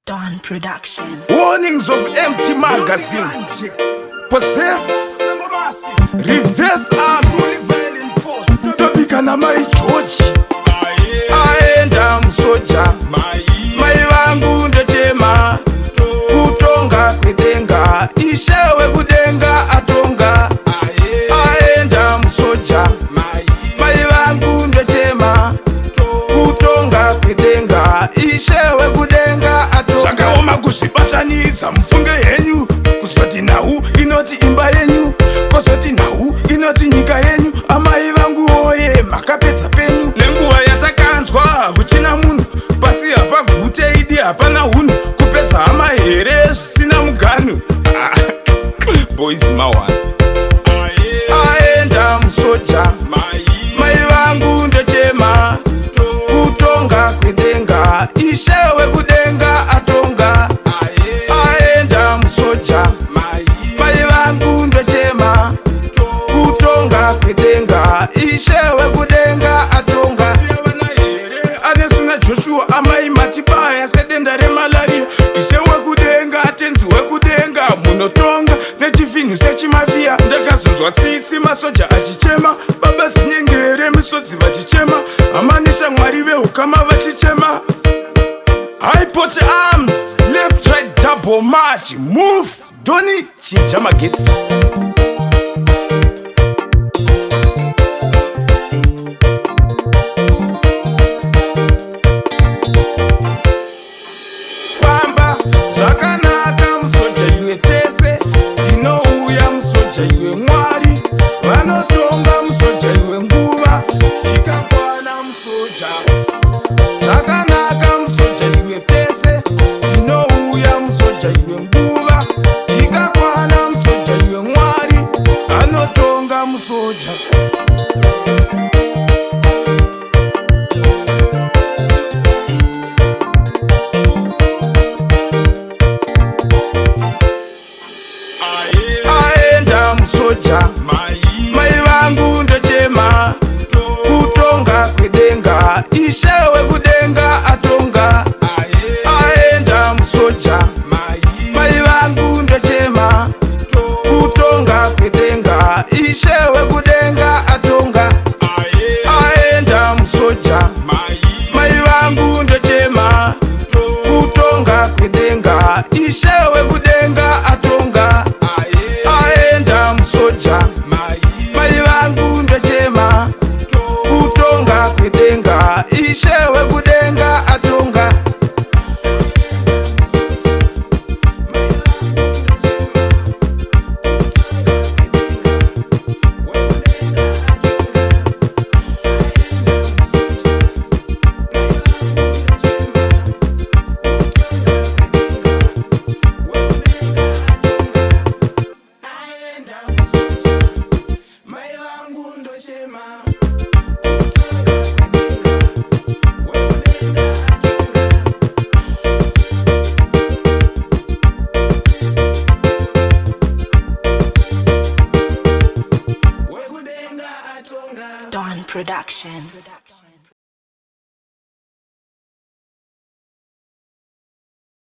Dawn Production. Warnings of empty magazines. Possess, reverse arms. Topika na my George. Ayenda MUSOJA. Mai vangu ndechema. Kutonga kwedenga. Ishewe kudenga atonga. Ayenda MUSOJA. Mai vangu ndechema. Kutonga kwedenga. Ishewe kudenga atonga. Zvakaoma kuzvibatanidza mufunge henyu. Kuzoti nhau inoti imba yenyu. Kozoti nhau inoti nyika yenyu. Amai vangu oye makapedza penyu. Nenguva yatakanzwa kuchina munhu. Pasi hapa gute idi hapana hunhu. Kupedza hama here zvisina muganu. Boys mawana. Ayenda MUSOJA. Mai vangu ndechema. Kutonga kwedenga. Ishewe kudenga atonga. Ayenda MUSOJA. Mai vangu ndechema. Kutonga kwedenga. Ishewe kudenga atonga. Anesuna Joshua amai matibaya sedenda remalaria. Ishewe kudenga tenzi wekudenga. Munotonga nechivinhu sechimafia. Ndakazonzwa tsitsi masoja achichema. Baba sinyengere misodzi vachichema. Amanisha mwari vehukama vachichema. I put arms, left, right, double march, move, Doni chinja magetsi. Famba, zvakanaka MUSOJA tese, tinouya MUSOJA mwari, vanotonga MUSOJA nguva, ikakwana MUSOJA. Zvakanaka MUSOJA tese, tinouya MUSOJA nguva, ikakwana MUSOJA mwari, anotonga MUSOJA. Ayenda MUSOJA. Mai vangu ndechema. Kutonga kwedenga. Ishewe kudenga atonga. Ayenda MUSOJA. Mai vangu ndechema. Kutonga kwedenga. Ishewe kudenga atonga. Ayenda MUSOJA. Mai vangu ndechema. Kutonga kwedenga. Ishewe kudenga atonga. Ayenda MUSOJA. Mai vangu ndechema. Kutonga kwedenga. Ishewe kudenga atonga. Dawn Production.